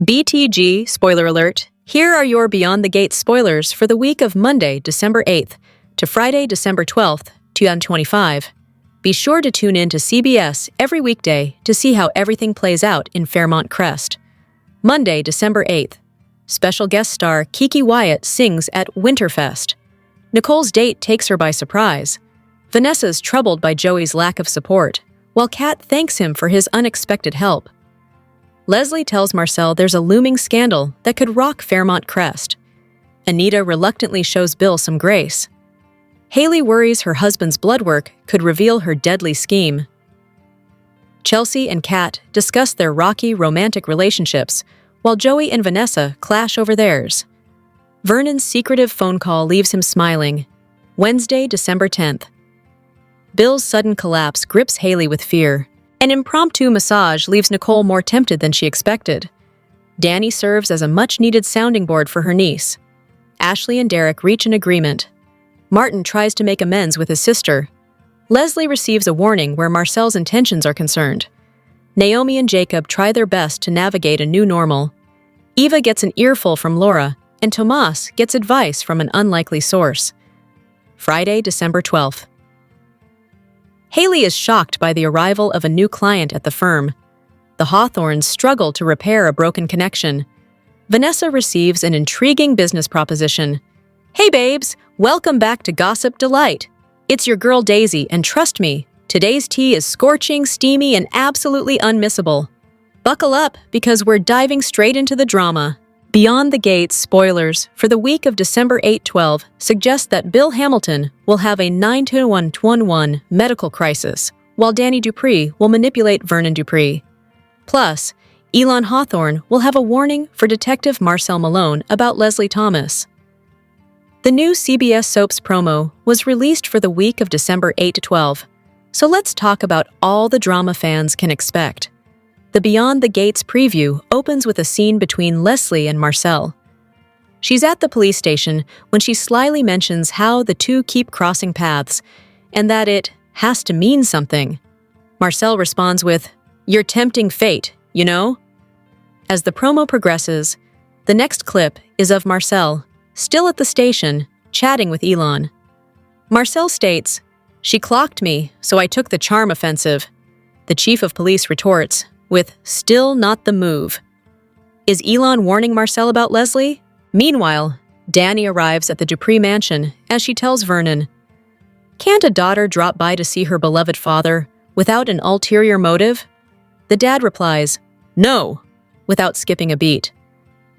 BTG, spoiler alert, here are your Beyond the Gates spoilers for the week of Monday, December 8th to Friday, December 12th, 2025. Be sure to tune in to CBS every weekday to see how everything plays out in Fairmont Crest. Monday, December 8th. Special guest star Kiki Wyatt sings at Winterfest. Nicole's date takes her by surprise. Vanessa's troubled by Joey's lack of support, while Cat thanks him for his unexpected help. Leslie tells Marcel there's a looming scandal that could rock Fairmont Crest. Anita reluctantly shows Bill some grace. Hayley worries her husband's blood work could reveal her deadly scheme. Chelsea and Kat discuss their rocky romantic relationships, while Joey and Vanessa clash over theirs. Vernon's secretive phone call leaves him smiling. Wednesday, December 10th. Bill's sudden collapse grips Hayley with fear. An impromptu massage leaves Nicole more tempted than she expected. Danny serves as a much-needed sounding board for her niece. Ashley and Derek reach an agreement. Martin tries to make amends with his sister. Leslie receives a warning where Marcel's intentions are concerned. Naomi and Jacob try their best to navigate a new normal. Eva gets an earful from Laura, and Tomas gets advice from an unlikely source. Friday, December 12th. Hayley is shocked by the arrival of a new client at the firm. The Hawthorns struggle to repair a broken connection. Vanessa receives an intriguing business proposition. "Hey babes, welcome back to Gossip Delight. It's your girl Daisy, and trust me, today's tea is scorching, steamy, and absolutely unmissable. Buckle up, because we're diving straight into the drama." Beyond the Gates spoilers for the week of December 8-12 suggest that Bill Hamilton will have a 9-1-1 medical crisis, while Danny Dupree will manipulate Vernon Dupree. Plus, Elon Hawthorne will have a warning for Detective Marcel Malone about Leslie Thomas. The new CBS Soaps promo was released for the week of December 8-12, so let's talk about all the drama fans can expect. The Beyond the Gates preview opens with a scene between Leslie and Marcel. She's at the police station when she slyly mentions how the two keep crossing paths, and that it has to mean something. Marcel responds with, "You're tempting fate, you know?" As the promo progresses, the next clip is of Marcel, still at the station, chatting with Elon. Marcel states, "She clocked me, so I took the charm offensive." The chief of police retorts, with "still not the move." Is Elon warning Marcel about Leslie? Meanwhile, Danny arrives at the Dupree mansion as she tells Vernon, "Can't a daughter drop by to see her beloved father without an ulterior motive?" The dad replies, "No," without skipping a beat.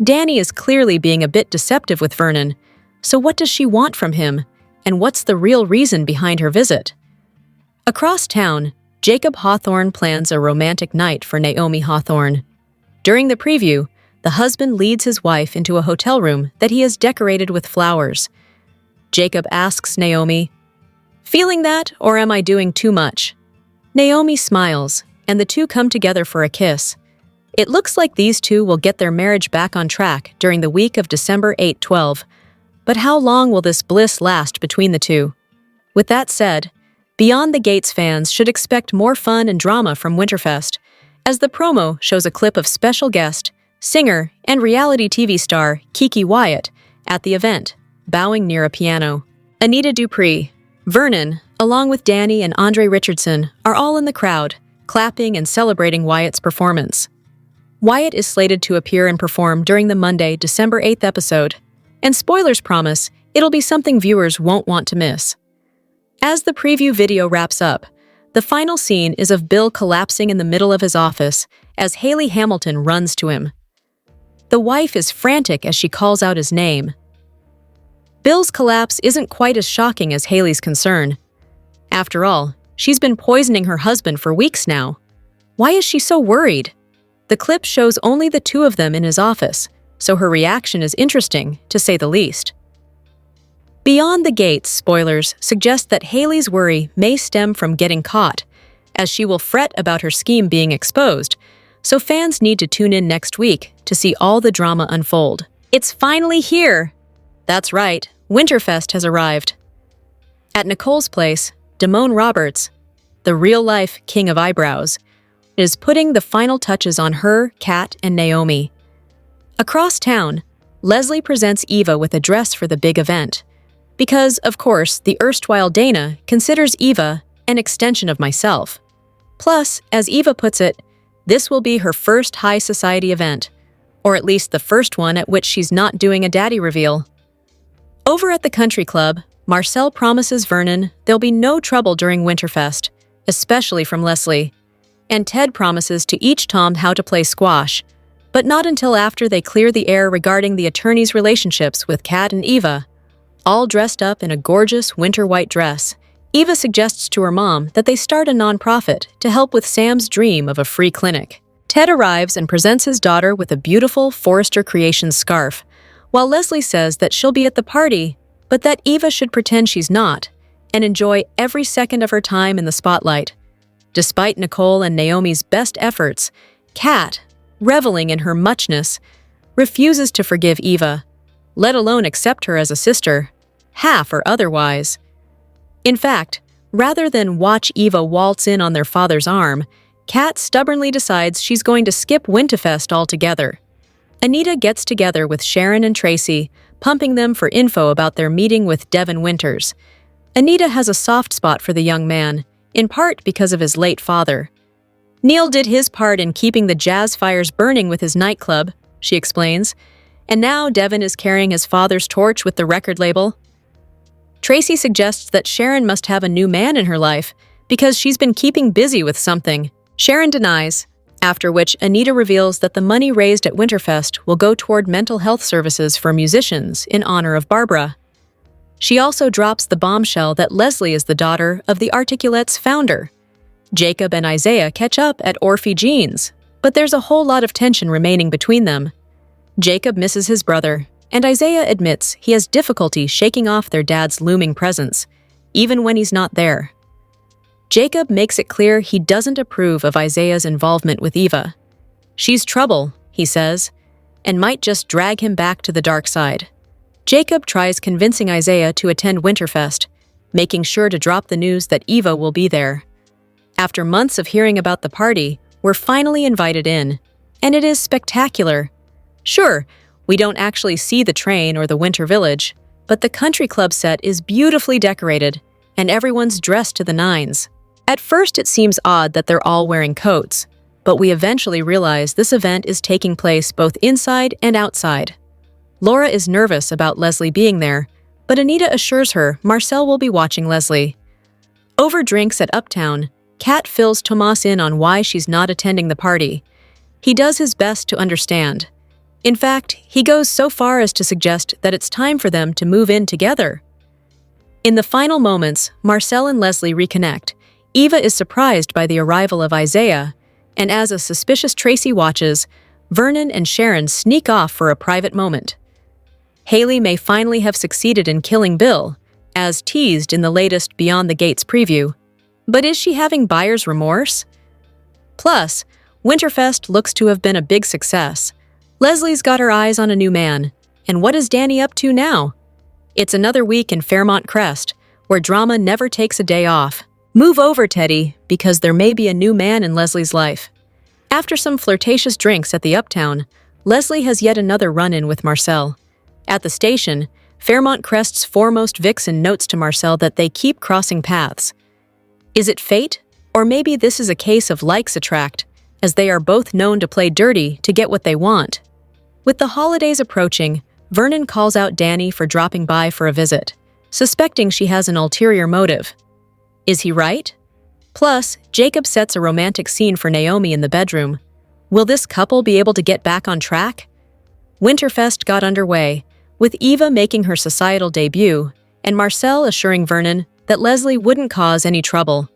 Danny is clearly being a bit deceptive with Vernon, so what does she want from him, and what's the real reason behind her visit? Across town, Jacob Hawthorne plans a romantic night for Naomi Hawthorne. During the preview, the husband leads his wife into a hotel room that he has decorated with flowers. Jacob asks Naomi, "Feeling that, or am I doing too much?" Naomi smiles, and the two come together for a kiss. It looks like these two will get their marriage back on track during the week of December 8-12. But how long will this bliss last between the two? With that said, Beyond the Gates fans should expect more fun and drama from Winterfest, as the promo shows a clip of special guest, singer, and reality TV star Kiki Wyatt at the event, bowing near a piano. Anita Dupree, Vernon, along with Danny and Andre Richardson, are all in the crowd, clapping and celebrating Wyatt's performance. Wyatt is slated to appear and perform during the Monday, December 8th episode, and spoilers promise it'll be something viewers won't want to miss. As the preview video wraps up, the final scene is of Bill collapsing in the middle of his office as Hayley Hamilton runs to him. The wife is frantic as she calls out his name. Bill's collapse isn't quite as shocking as Hayley's concern. After all, she's been poisoning her husband for weeks now. Why is she so worried? The clip shows only the two of them in his office, so her reaction is interesting, to say the least. Beyond the Gates spoilers suggest that Hayley's worry may stem from getting caught, as she will fret about her scheme being exposed, so fans need to tune in next week to see all the drama unfold. It's finally here! That's right, Winterfest has arrived. At Nicole's place, Damone Roberts, the real-life king of eyebrows, is putting the final touches on her, Cat, and Naomi. Across town, Leslie presents Eva with a dress for the big event. Because, of course, the erstwhile Dana considers Eva an extension of myself. Plus, as Eva puts it, this will be her first high society event, or at least the first one at which she's not doing a daddy reveal. Over at the country club, Marcel promises Vernon there'll be no trouble during Winterfest, especially from Leslie. And Ted promises to teach Tom how to play squash, but not until after they clear the air regarding the attorney's relationships with Cat and Eva. All dressed up in a gorgeous winter white dress, Eva suggests to her mom that they start a nonprofit to help with Sam's dream of a free clinic. Ted arrives and presents his daughter with a beautiful Forrester Creations scarf, while Leslie says that she'll be at the party, but that Eva should pretend she's not and enjoy every second of her time in the spotlight. Despite Nicole and Naomi's best efforts, Kat, reveling in her muchness, refuses to forgive Eva, let alone accept her as a sister, half or otherwise. In fact, rather than watch Eva waltz in on their father's arm, Kat stubbornly decides she's going to skip Winterfest altogether. Anita gets together with Sharon and Tracy, pumping them for info about their meeting with Devin Winters. Anita has a soft spot for the young man, in part because of his late father. Neil did his part in keeping the jazz fires burning with his nightclub, she explains, and now Devin is carrying his father's torch with the record label. Tracy suggests that Sharon must have a new man in her life because she's been keeping busy with something. Sharon denies, after which Anita reveals that the money raised at Winterfest will go toward mental health services for musicians in honor of Barbara. She also drops the bombshell that Leslie is the daughter of the Articulettes' founder. Jacob and Isaiah catch up at Orphe Jean's, but there's a whole lot of tension remaining between them. Jacob misses his brother, and Isaiah admits he has difficulty shaking off their dad's looming presence, even when he's not there. Jacob makes it clear he doesn't approve of Isaiah's involvement with Eva. She's trouble, he says, and might just drag him back to the dark side. Jacob tries convincing Isaiah to attend Winterfest, making sure to drop the news that Eva will be there. After months of hearing about the party, we're finally invited in, and it is spectacular. Sure, we don't actually see the train or the winter village, but the country club set is beautifully decorated, and everyone's dressed to the nines. At first, it seems odd that they're all wearing coats, but we eventually realize this event is taking place both inside and outside. Laura is nervous about Leslie being there, but Anita assures her Marcel will be watching Leslie. Over drinks at Uptown, Kat fills Tomas in on why she's not attending the party. He does his best to understand. In fact, he goes so far as to suggest that it's time for them to move in together. In the final moments, Marcel and Leslie reconnect. Eva is surprised by the arrival of Isaiah, and as a suspicious Tracy watches, Vernon and Sharon sneak off for a private moment. Hayley may finally have succeeded in killing Bill, as teased in the latest Beyond the Gates preview. But is she having buyer's remorse? Plus, Winterfest looks to have been a big success. Leslie's got her eyes on a new man, and what is Danny up to now? It's another week in Fairmont Crest, where drama never takes a day off. Move over, Teddy, because there may be a new man in Leslie's life. After some flirtatious drinks at the Uptown, Leslie has yet another run-in with Marcel. At the station, Fairmont Crest's foremost vixen notes to Marcel that they keep crossing paths. Is it fate? Or maybe this is a case of likes attract, as they are both known to play dirty to get what they want. With the holidays approaching, Vernon calls out Danny for dropping by for a visit, suspecting she has an ulterior motive. Is he right? Plus, Jacob sets a romantic scene for Naomi in the bedroom. Will this couple be able to get back on track? Winterfest got underway, with Eva making her societal debut, and Marcel assuring Vernon that Leslie wouldn't cause any trouble.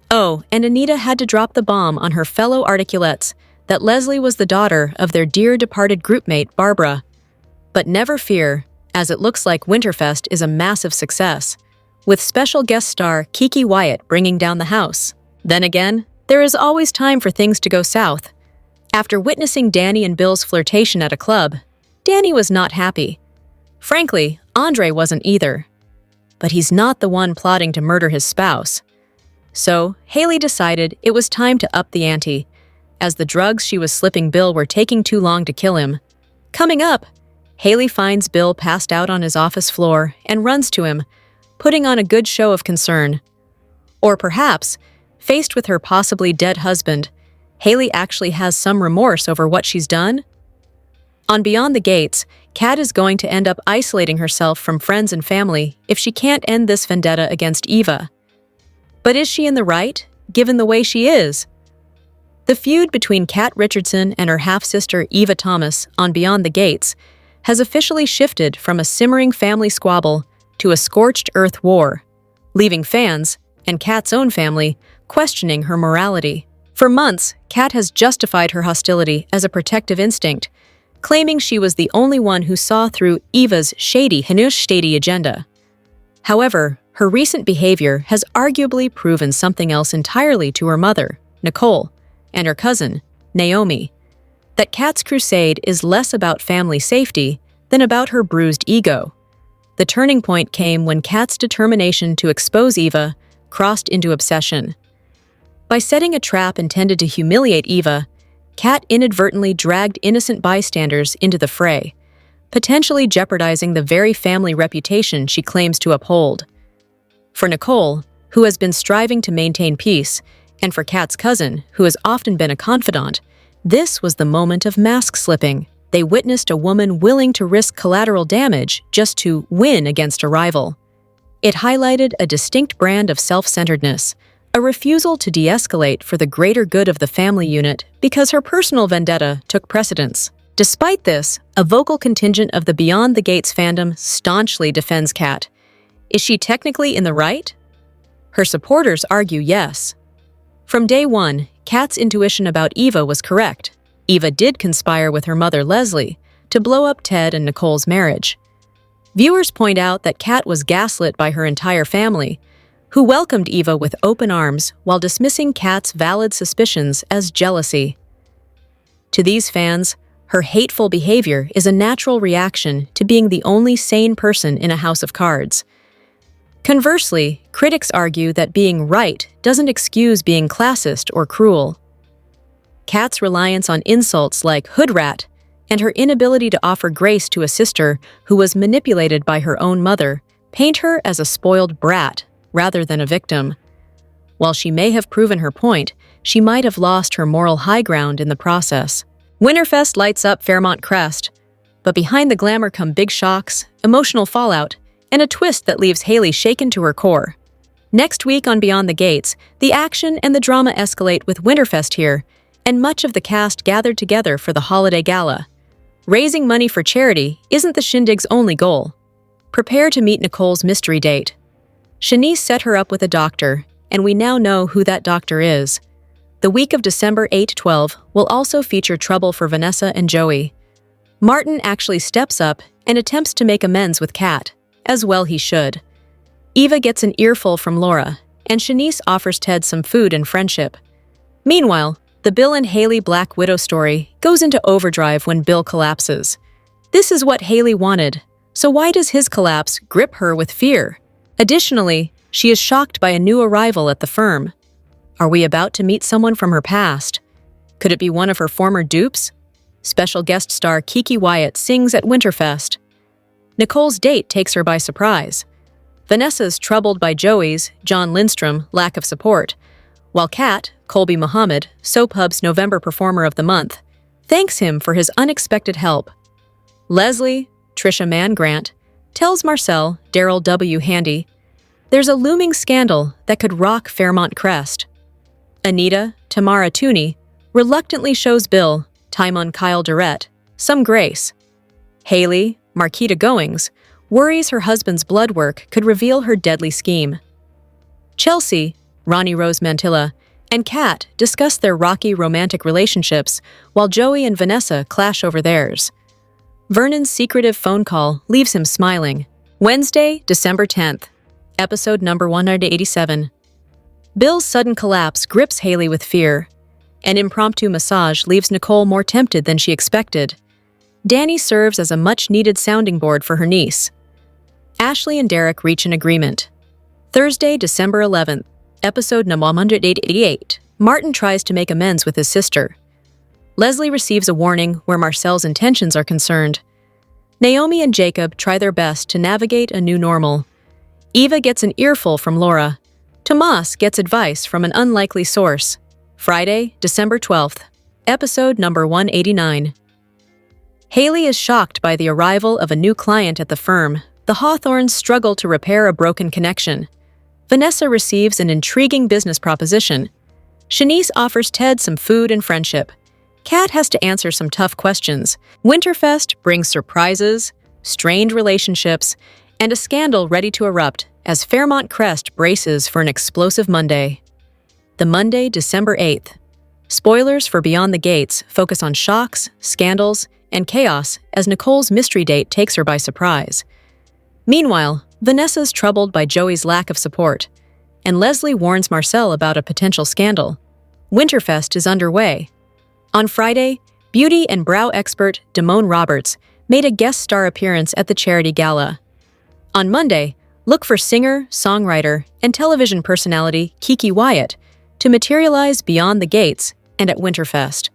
Oh, and Anita had to drop the bomb on her fellow Articulettes that Leslie was the daughter of their dear departed groupmate, Barbara. But never fear, as it looks like Winterfest is a massive success, with special guest star Kiki Wyatt bringing down the house. Then again, there is always time for things to go south. After witnessing Danny and Bill's flirtation at a club, Danny was not happy. Frankly, Andre wasn't either. But he's not the one plotting to murder his spouse. So, Hayley decided it was time to up the ante, as the drugs she was slipping Bill were taking too long to kill him. Coming up, Hayley finds Bill passed out on his office floor and runs to him, putting on a good show of concern. Or perhaps, faced with her possibly dead husband, Hayley actually has some remorse over what she's done? On Beyond the Gates, Cat is going to end up isolating herself from friends and family if she can't end this vendetta against Eva. But is she in the right, given the way she is? The feud between Cat Richardson and her half-sister Eva Thomas on Beyond the Gates has officially shifted from a simmering family squabble to a scorched earth war, leaving fans, and Cat's own family, questioning her morality. For months, Cat has justified her hostility as a protective instinct, claiming she was the only one who saw through Eva's shady agenda. However, her recent behavior has arguably proven something else entirely to her mother, Nicole, and her cousin, Naomi, that Cat's crusade is less about family safety than about her bruised ego. The turning point came when Cat's determination to expose Eva crossed into obsession. By setting a trap intended to humiliate Eva, Cat inadvertently dragged innocent bystanders into the fray, potentially jeopardizing the very family reputation she claims to uphold. For Nicole, who has been striving to maintain peace, and for Cat's cousin, who has often been a confidant, this was the moment of mask slipping. They witnessed a woman willing to risk collateral damage just to win against a rival. It highlighted a distinct brand of self-centeredness, a refusal to de-escalate for the greater good of the family unit because her personal vendetta took precedence. Despite this, a vocal contingent of the Beyond the Gates fandom staunchly defends Cat. Is she technically in the right? Her supporters argue yes. From day one, Cat's intuition about Eva was correct. Eva did conspire with her mother Leslie to blow up Ted and Nicole's marriage. Viewers point out that Cat was gaslit by her entire family, who welcomed Eva with open arms while dismissing Cat's valid suspicions as jealousy. To these fans, her hateful behavior is a natural reaction to being the only sane person in a house of cards. Conversely, critics argue that being right doesn't excuse being classist or cruel. Cat's reliance on insults like hood rat and her inability to offer grace to a sister who was manipulated by her own mother paint her as a spoiled brat rather than a victim. While she may have proven her point, she might have lost her moral high ground in the process. Winterfest lights up Fairmont Crest, but behind the glamour come big shocks, emotional fallout, and a twist that leaves Hayley shaken to her core. Next week on Beyond the Gates, the action and the drama escalate with Winterfest here, and much of the cast gathered together for the holiday gala. Raising money for charity isn't the shindig's only goal. Prepare to meet Nicole's mystery date. Shanice set her up with a doctor, and we now know who that doctor is. The week of December 8-12 will also feature trouble for Vanessa and Joey. Martin actually steps up and attempts to make amends with Cat, as well he should. Eva gets an earful from Laura, and Shanice offers Ted some food and friendship. Meanwhile, the Bill and Hayley Black Widow story goes into overdrive when Bill collapses. This is what Hayley wanted, so why does his collapse grip her with fear? Additionally, she is shocked by a new arrival at the firm. Are we about to meet someone from her past? Could it be one of her former dupes? Special guest star Kiki Wyatt sings at Winterfest. Nicole's date takes her by surprise. Vanessa's troubled by Joey's, John Lindstrom, lack of support, while Cat, Colby Muhammad, Soap Hub's November Performer of the Month, thanks him for his unexpected help. Leslie, Trisha Mann Grant, tells Marcel, Daryl W. Handy, there's a looming scandal that could rock Fairmont Crest. Anita, Tamara Tooney, reluctantly shows Bill, Timon Kyle Durrett, some grace. Hayley, Marquita Goings, worries her husband's blood work could reveal her deadly scheme. Chelsea, Ronnie Rose Mantilla, and Kat discuss their rocky romantic relationships while Joey and Vanessa clash over theirs. Vernon's secretive phone call leaves him smiling. Wednesday, December 10th, episode number 187. Bill's sudden collapse grips Hayley with fear. An impromptu massage leaves Nicole more tempted than she expected. Danny serves as a much-needed sounding board for her niece. Ashley and Derek reach an agreement. Thursday, December 11th, episode number 188. Martin tries to make amends with his sister. Leslie receives a warning where Marcel's intentions are concerned. Naomi and Jacob try their best to navigate a new normal. Eva gets an earful from Laura. Tomas gets advice from an unlikely source. Friday, December 12th, episode number 189. Hayley is shocked by the arrival of a new client at the firm. The Hawthorns struggle to repair a broken connection. Vanessa receives an intriguing business proposition. Shanice offers Ted some food and friendship. Cat has to answer some tough questions. Winterfest brings surprises, strained relationships, and a scandal ready to erupt as Fairmont Crest braces for an explosive Monday. The Monday, December 8th. Spoilers for Beyond the Gates focus on shocks, scandals, and chaos as Nicole's mystery date takes her by surprise. Meanwhile, Vanessa's troubled by Joey's lack of support, and Leslie warns Marcel about a potential scandal. Winterfest is underway. On Friday, beauty and brow expert Damone Roberts made a guest star appearance at the charity gala. On Monday, look for singer, songwriter, and television personality Kiki Wyatt to materialize beyond the gates and at Winterfest.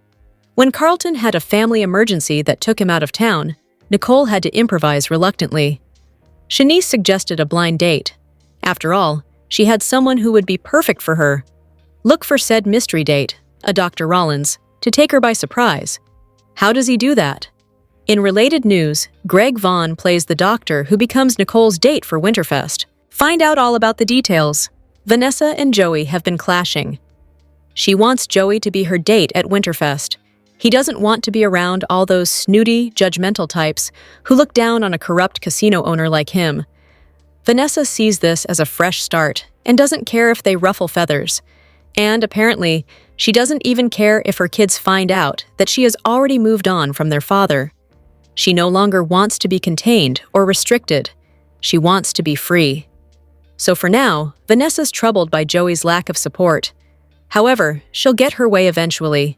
When Carlton had a family emergency that took him out of town, Nicole had to improvise reluctantly. Shanice suggested a blind date. After all, she had someone who would be perfect for her. Look for said mystery date, a Dr. Rollins, to take her by surprise. How does he do that? In related news, Greg Vaughn plays the doctor who becomes Nicole's date for Winterfest. Find out all about the details. Vanessa and Joey have been clashing. She wants Joey to be her date at Winterfest. He doesn't want to be around all those snooty, judgmental types who look down on a corrupt casino owner like him. Vanessa sees this as a fresh start and doesn't care if they ruffle feathers. And apparently, she doesn't even care if her kids find out that she has already moved on from their father. She no longer wants to be contained or restricted. She wants to be free. So for now, Vanessa's troubled by Joey's lack of support. However, she'll get her way eventually.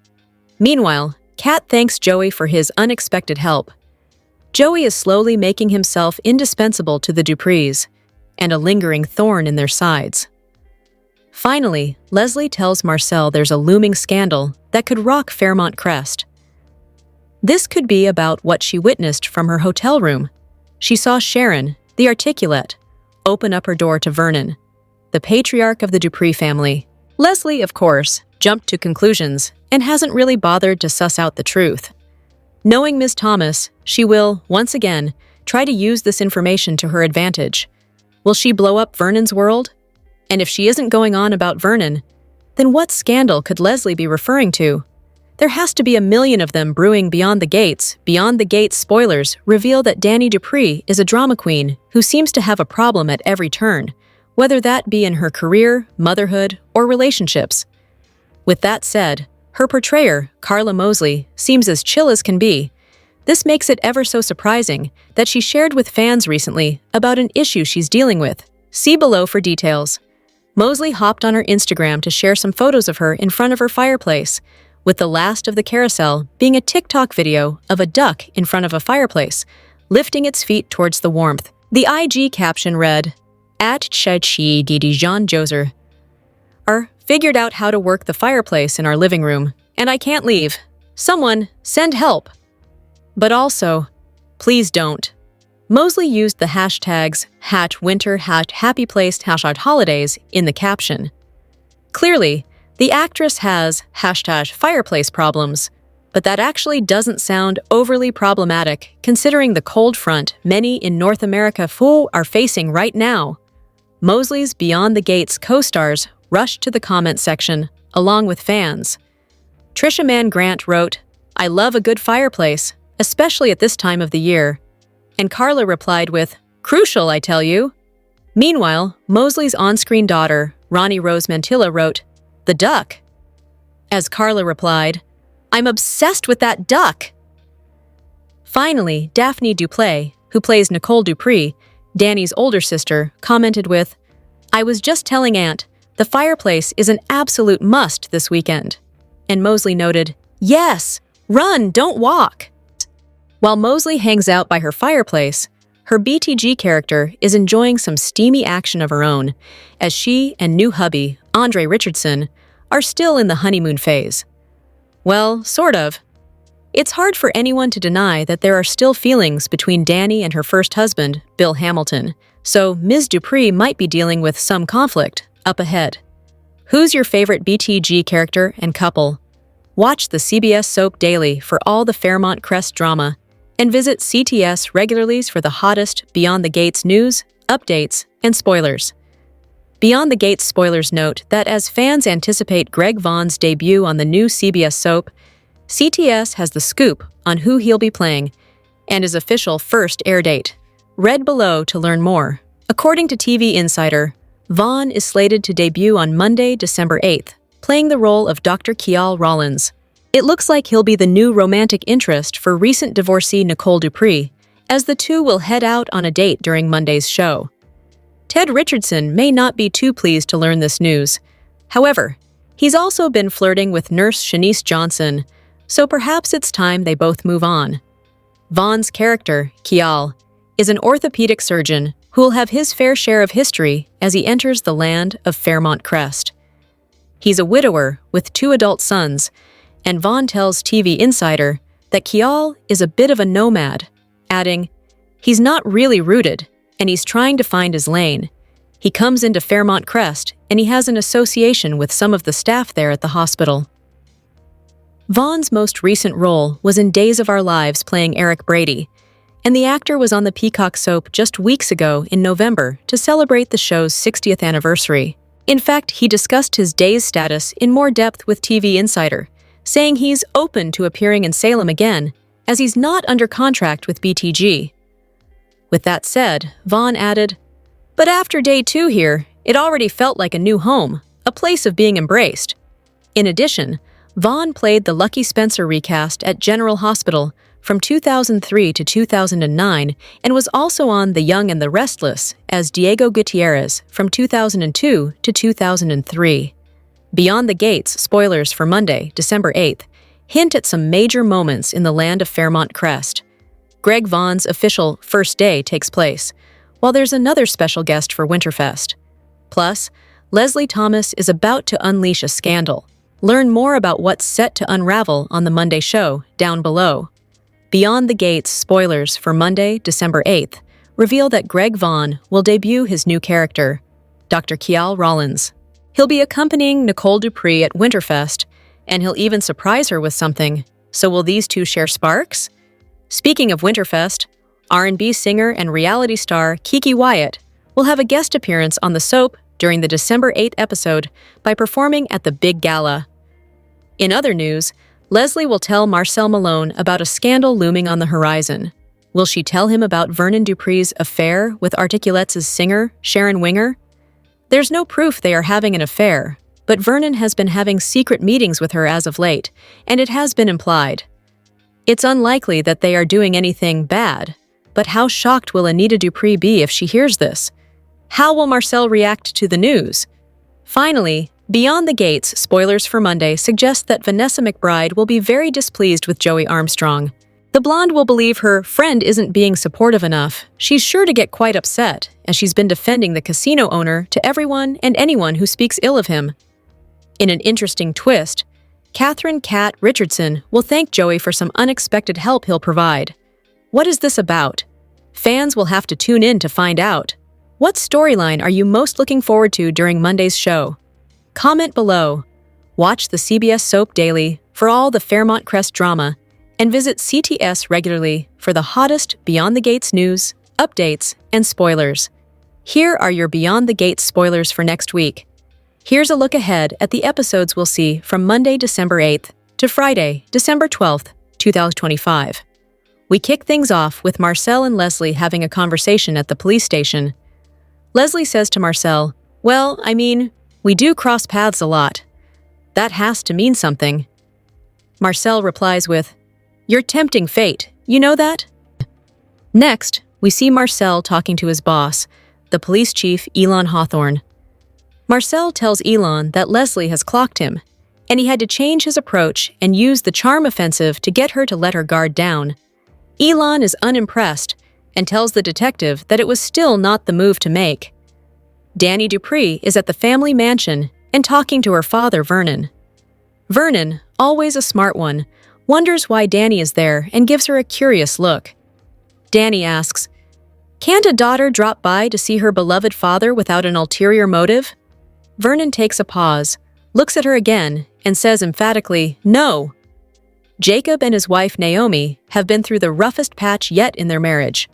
Meanwhile, Cat thanks Joey for his unexpected help. Joey is slowly making himself indispensable to the Duprees, and a lingering thorn in their sides. Finally, Leslie tells Marcel there's a looming scandal that could rock Fairmont Crest. This could be about what she witnessed from her hotel room. She saw Sharon, the articulate, open up her door to Vernon, the patriarch of the Dupree family. Leslie, of course, jumped to conclusions and hasn't really bothered to suss out the truth. Knowing Ms. Thomas, she will, once again, try to use this information to her advantage. Will she blow up Vernon's world? And if she isn't going on about Vernon, then what scandal could Leslie be referring to? There has to be a million of them brewing beyond the gates. Beyond the Gates spoilers reveal that Danny Dupree is a drama queen who seems to have a problem at every turn, whether that be in her career, motherhood, or relationships. With that said, her portrayer, Carla Mosley, seems as chill as can be. This makes it ever so surprising that she shared with fans recently about an issue she's dealing with. See below for details. Mosley hopped on her Instagram to share some photos of her in front of her fireplace, with the last of the carousel being a TikTok video of a duck in front of a fireplace, lifting its feet towards the warmth. The IG caption read, @Chachi Didi Jean Joser. Figured out how to work the fireplace in our living room, and I can't leave. Someone, send help. But also, please don't. Mosley used the hashtags #winter #happyplace #holidays in the caption. Clearly, the actress has #fireplace problems, but that actually doesn't sound overly problematic considering the cold front many in North America are facing right now. Mosley's Beyond the Gates co-stars rushed to the comment section, along with fans. Trisha Mann Grant wrote, "I love a good fireplace, especially at this time of the year." And Carla replied with, "Crucial, I tell you." Meanwhile, Mosley's on-screen daughter, Ronnie Rose Mantilla, wrote, "The duck." As Carla replied, "I'm obsessed with that duck." Finally, Daphne Duplay, who plays Nicole Dupree, Danny's older sister, commented with, "I was just telling Aunt, the fireplace is an absolute must this weekend." And Mosley noted, "Yes, run, don't walk." While Mosley hangs out by her fireplace, her BTG character is enjoying some steamy action of her own, as she and new hubby, Andre Richardson, are still in the honeymoon phase. Well, sort of. It's hard for anyone to deny that there are still feelings between Dani and her first husband, Bill Hamilton, so Ms. Dupree might be dealing with some conflict up ahead. Who's your favorite BTG character and couple? Watch the CBS soap daily for all the Fairmont Crest drama, and visit CTS regularly for the hottest Beyond the Gates news, updates, and spoilers. Beyond the Gates spoilers note that as fans anticipate Greg Vaughn's debut on the new CBS soap, CTS has the scoop on who he'll be playing and his official first air date. Read below to learn more. According to TV Insider, Vaughn is slated to debut on Monday, December 8th, playing the role of Dr. Kial Rollins. It looks like he'll be the new romantic interest for recent divorcee Nicole Dupree, as the two will head out on a date during Monday's show. Ted Richardson may not be too pleased to learn this news. However, he's also been flirting with nurse Shanice Johnson, so perhaps it's time they both move on. Vaughn's character, Kial, is an orthopedic surgeon who will have his fair share of history as he enters the land of Fairmont Crest. He's a widower with 2 adult sons, and Vaughn tells TV Insider that Kial is a bit of a nomad, adding, "He's not really rooted, and he's trying to find his lane. He comes into Fairmont Crest, and he has an association with some of the staff there at the hospital." Vaughn's most recent role was in Days of Our Lives playing Eric Brady, and the actor was on the Peacock soap just weeks ago in November to celebrate the show's 60th anniversary. In fact, he discussed his Days status in more depth with TV Insider, saying he's open to appearing in Salem again, as he's not under contract with BTG. With that said, Vaughn added, "But after day 2 here, it already felt like a new home, a place of being embraced." In addition, Vaughn played the Lucky Spencer recast at General Hospital from 2003 to 2009 and was also on The Young and the Restless as Diego Gutierrez from 2002 to 2003. Beyond the Gates spoilers for Monday, December 8th, hint at some major moments in the land of Fairmont Crest. Greg Vaughn's official first day takes place, while there's another special guest for Winterfest. Plus, Leslie Thomas is about to unleash a scandal. Learn more about what's set to unravel on the Monday show down below. Beyond the Gates spoilers for Monday, December 8th, reveal that Greg Vaughn will debut his new character, Dr. Kial Rollins. He'll be accompanying Nicole Dupree at Winterfest, and he'll even surprise her with something. So will these two share sparks? Speaking of Winterfest, R&B singer and reality star Kiki Wyatt will have a guest appearance on the soap during the December 8th episode by performing at the Big Gala. In other news, Leslie will tell Marcel Malone about a scandal looming on the horizon. Will she tell him about Vernon Dupree's affair with Articulettes' singer, Sharon Winger? There's no proof they are having an affair, but Vernon has been having secret meetings with her as of late, and it has been implied. It's unlikely that they are doing anything bad, but how shocked will Anita Dupree be if she hears this? How will Marcel react to the news? Finally, Beyond the Gates spoilers for Monday suggest that Vanessa McBride will be very displeased with Joey Armstrong. The blonde will believe her friend isn't being supportive enough. She's sure to get quite upset, as she's been defending the casino owner to everyone and anyone who speaks ill of him. In an interesting twist, Catherine "Cat" Richardson will thank Joey for some unexpected help he'll provide. What is this about? Fans will have to tune in to find out. What storyline are you most looking forward to during Monday's show? Comment below. Watch the CBS soap daily for all the Fairmont Crest drama, and visit CTS regularly for the hottest Beyond the Gates news, updates, and spoilers. Here are your Beyond the Gates spoilers for next week. Here's a look ahead at the episodes we'll see from Monday, December 8th to Friday, December 12th, 2025. We kick things off with Marcel and Leslie having a conversation at the police station. Leslie says to Marcel, "Well, I mean, we do cross paths a lot. That has to mean something." Marcel replies with, "You're tempting fate, you know that?" Next, we see Marcel talking to his boss, the police chief Elon Hawthorne. Marcel tells Elon that Leslie has clocked him, and he had to change his approach and use the charm offensive to get her to let her guard down. Elon is unimpressed and tells the detective that it was still not the move to make. Dani Dupree is at the family mansion and talking to her father, Vernon. Vernon, always a smart one, wonders why Danny is there and gives her a curious look. Danny asks, "Can't a daughter drop by to see her beloved father without an ulterior motive?" Vernon takes a pause, looks at her again, and says emphatically, "No." Jacob and his wife Naomi have been through the roughest patch yet in their marriage,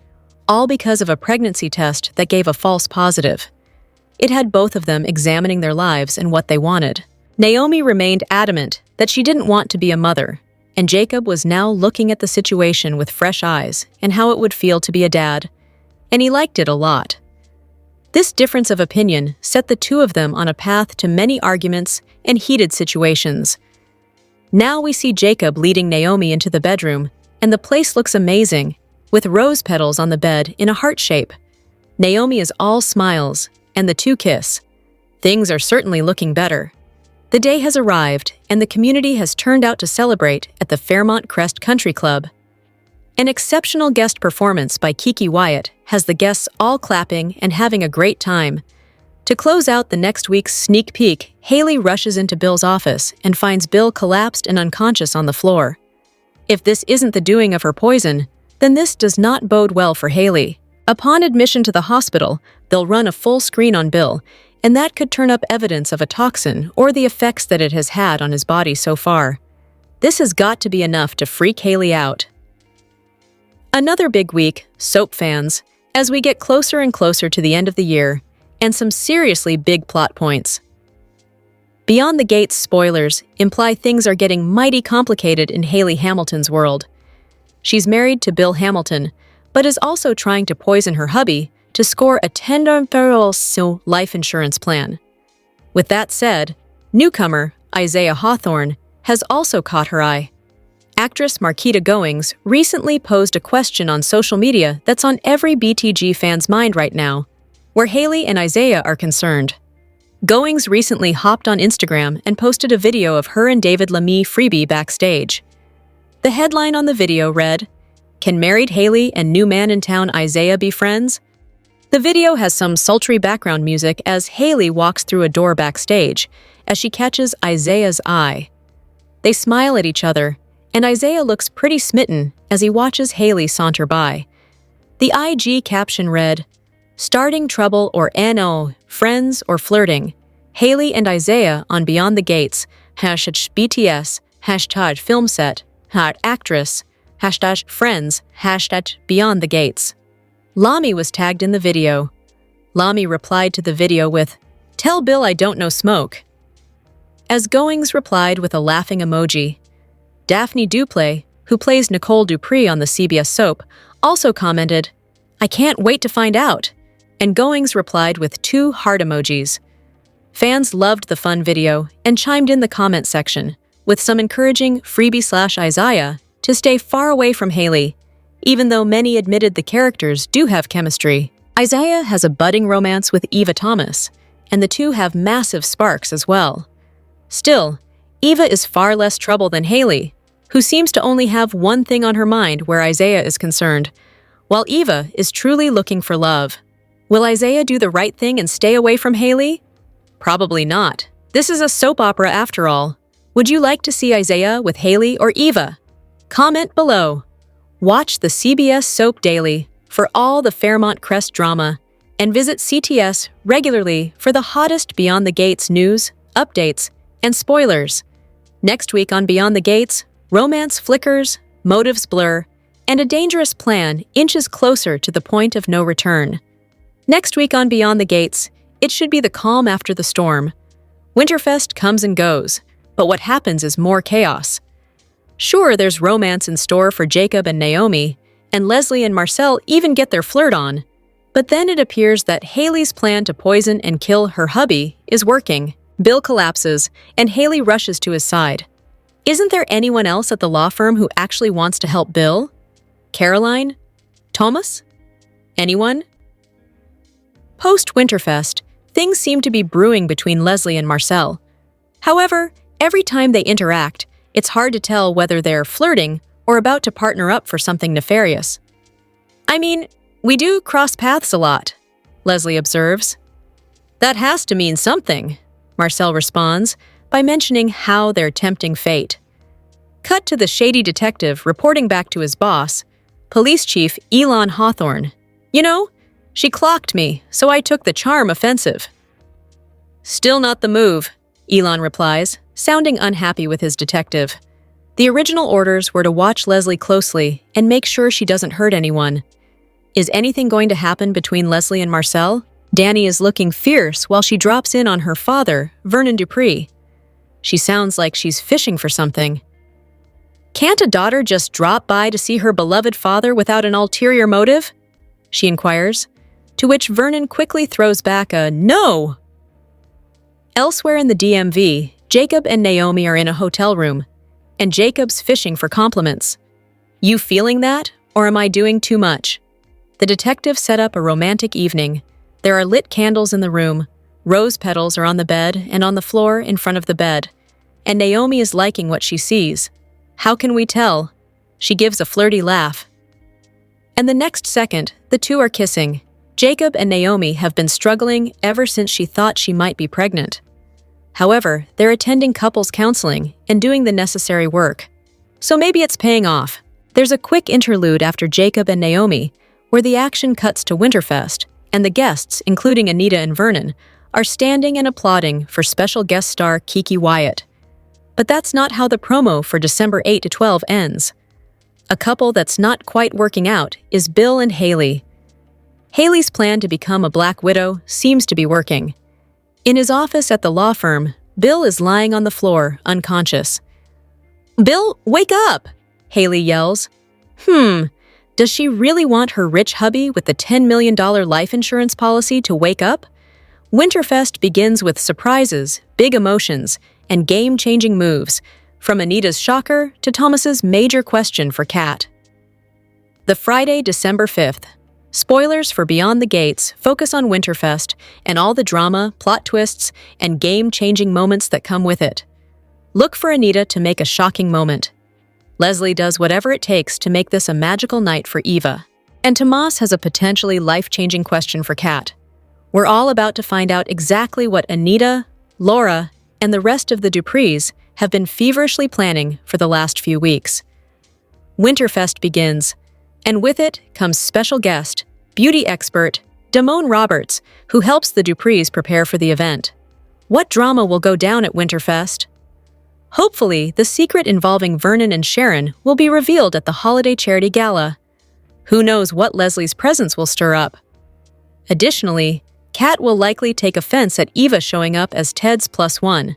all because of a pregnancy test that gave a false positive. It had both of them examining their lives and what they wanted. Naomi remained adamant that she didn't want to be a mother, and Jacob was now looking at the situation with fresh eyes and how it would feel to be a dad, and he liked it a lot. This difference of opinion set the two of them on a path to many arguments and heated situations. Now we see Jacob leading Naomi into the bedroom, and the place looks amazing, with rose petals on the bed in a heart shape. Naomi is all smiles, and the two kiss. Things are certainly looking better. The day has arrived, and the community has turned out to celebrate at the Fairmont Crest Country Club. An exceptional guest performance by Kiki Wyatt has the guests all clapping and having a great time. To close out the next week's sneak peek, Hayley rushes into Bill's office and finds Bill collapsed and unconscious on the floor. If this isn't the doing of her poison, then this does not bode well for Hayley. Upon admission to the hospital, they'll run a full screen on Bill, and that could turn up evidence of a toxin or the effects that it has had on his body so far. This has got to be enough to freak Hayley out. Another big week, soap fans, as we get closer and closer to the end of the year, and some seriously big plot points. Beyond the Gates spoilers imply things are getting mighty complicated in Hayley Hamilton's world. She's married to Bill Hamilton, but is also trying to poison her hubby to score a $10,000 life insurance plan. With that said, newcomer Isaiah Hawthorne has also caught her eye. Actress Marquita Goings recently posed a question on social media that's on every BTG fan's mind right now, where Hayley and Isaiah are concerned. Goings recently hopped on Instagram and posted a video of her and David Lamie freebie backstage. The headline on the video read, "Can married Hayley and new man in town Isaiah be friends?" The video has some sultry background music as Hayley walks through a door backstage as she catches Isaiah's eye. They smile at each other, and Isaiah looks pretty smitten as he watches Hayley saunter by. The IG caption read, "Starting trouble or NO, friends or flirting. Hayley and Isaiah on Beyond the Gates, #BTS, #filmset, #actress, #friends, #Beyond the Gates." Lamie was tagged in the video. Lamie replied to the video with, "Tell Bill I don't know smoke." As Goings replied with a laughing emoji. Daphne Duplay, who plays Nicole Dupree on the CBS soap, also commented, "I can't wait to find out," and Goings replied with 2 heart emojis. Fans loved the fun video and chimed in the comment section, with some encouraging freebie/Isaiah to stay far away from Hayley, even though many admitted the characters do have chemistry. Isaiah has a budding romance with Eva Thomas, and the two have massive sparks as well. Still, Eva is far less trouble than Hayley, who seems to only have one thing on her mind where Isaiah is concerned, while Eva is truly looking for love. Will Isaiah do the right thing and stay away from Hayley? Probably not. This is a soap opera after all. Would you like to see Isaiah with Hayley or Eva? Comment below. Watch the CBS Soap Daily for all the Fairmont Crest drama, and visit CTS regularly for the hottest Beyond the Gates news, updates, and spoilers. Next week on Beyond the Gates, romance flickers, motives blur, and a dangerous plan inches closer to the point of no return. Next week on Beyond the Gates, it should be the calm after the storm. Winterfest comes and goes, but what happens is more chaos. Sure, there's romance in store for Jacob and Naomi, and Leslie and Marcel even get their flirt on, but then it appears that Hayley's plan to poison and kill her hubby is working. Bill collapses, and Hayley rushes to his side. Isn't there anyone else at the law firm who actually wants to help Bill? Caroline? Thomas? Anyone? Post-Winterfest, things seem to be brewing between Leslie and Marcel. However, every time they interact, it's hard to tell whether they're flirting or about to partner up for something nefarious. I mean, we do cross paths a lot, Leslie observes. That has to mean something, Marcel responds by mentioning how they're tempting fate. Cut to the shady detective reporting back to his boss, Police Chief Elon Hawthorne. You know, she clocked me, so I took the charm offensive. Still not the move, Elon replies, sounding unhappy with his detective. The original orders were to watch Leslie closely and make sure she doesn't hurt anyone. Is anything going to happen between Leslie and Marcel? Danny is looking fierce while she drops in on her father, Vernon Dupree. She sounds like she's fishing for something. Can't a daughter just drop by to see her beloved father without an ulterior motive? She inquires, to which Vernon quickly throws back a no. Elsewhere in the DMV, Jacob and Naomi are in a hotel room, and Jacob's fishing for compliments. You feeling that, or am I doing too much? The detective set up a romantic evening. There are lit candles in the room, rose petals are on the bed and on the floor in front of the bed, and Naomi is liking what she sees. How can we tell? She gives a flirty laugh. And the next second, the two are kissing. Jacob and Naomi have been struggling ever since she thought she might be pregnant. However, they're attending couples counseling and doing the necessary work. So maybe it's paying off. There's a quick interlude after Jacob and Naomi, where the action cuts to Winterfest, and the guests, including Anita and Vernon, are standing and applauding for special guest star Kiki Wyatt. But that's not how the promo for December 8 to 12 ends. A couple that's not quite working out is Bill and Hayley. Hayley's plan to become a Black Widow seems to be working. In his office at the law firm, Bill is lying on the floor, unconscious. "Bill, wake up!" Hayley yells. Does she really want her rich hubby with the $10 million life insurance policy to wake up? Winterfest begins with surprises, big emotions, and game-changing moves, from Anita's shocker to Thomas's major question for Cat. The Friday, December 5th. Spoilers for Beyond the Gates focus on Winterfest and all the drama, plot twists, and game-changing moments that come with it. Look for Anita to make a shocking moment. Leslie does whatever it takes to make this a magical night for Eva. And Tomas has a potentially life-changing question for Cat. We're all about to find out exactly what Anita, Laura, and the rest of the Duprees have been feverishly planning for the last few weeks. Winterfest begins, and with it comes special guest, beauty expert, Damone Roberts, who helps the Duprees prepare for the event. What drama will go down at Winterfest? Hopefully, the secret involving Vernon and Sharon will be revealed at the holiday charity gala. Who knows what Leslie's presence will stir up? Additionally, Cat will likely take offense at Eva showing up as Ted's +1.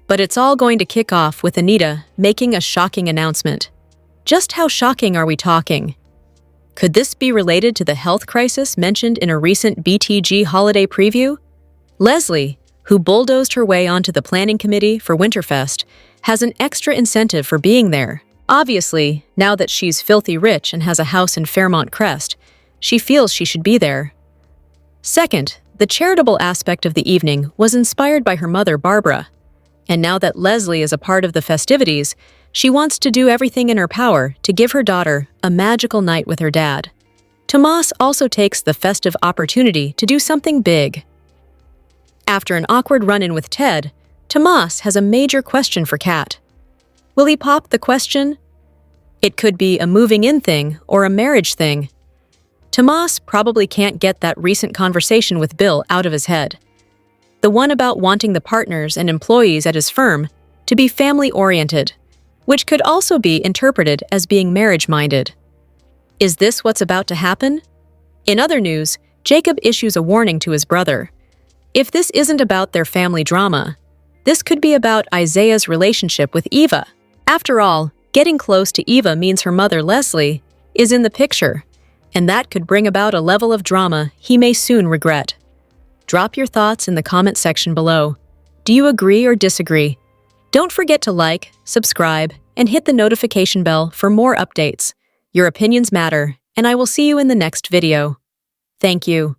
But it's all going to kick off with Anita making a shocking announcement. Just how shocking are we talking? Could this be related to the health crisis mentioned in a recent BTG holiday preview? Leslie, who bulldozed her way onto the planning committee for Winterfest, has an extra incentive for being there. Obviously, now that she's filthy rich and has a house in Fairmont Crest, she feels she should be there. Second, the charitable aspect of the evening was inspired by her mother, Barbara. And now that Leslie is a part of the festivities, she wants to do everything in her power to give her daughter a magical night with her dad. Tomas also takes the festive opportunity to do something big. After an awkward run-in with Ted, Tomas has a major question for Cat. Will he pop the question? It could be a moving-in thing or a marriage thing. Tomas probably can't get that recent conversation with Bill out of his head. The one about wanting the partners and employees at his firm to be family-oriented, which could also be interpreted as being marriage-minded. Is this what's about to happen? In other news, Jacob issues a warning to his brother. If this isn't about their family drama, this could be about Isaiah's relationship with Eva. After all, getting close to Eva means her mother, Leslie, is in the picture, and that could bring about a level of drama he may soon regret. Drop your thoughts in the comment section below. Do you agree or disagree? Don't forget to like, subscribe, and hit the notification bell for more updates. Your opinions matter, and I will see you in the next video. Thank you.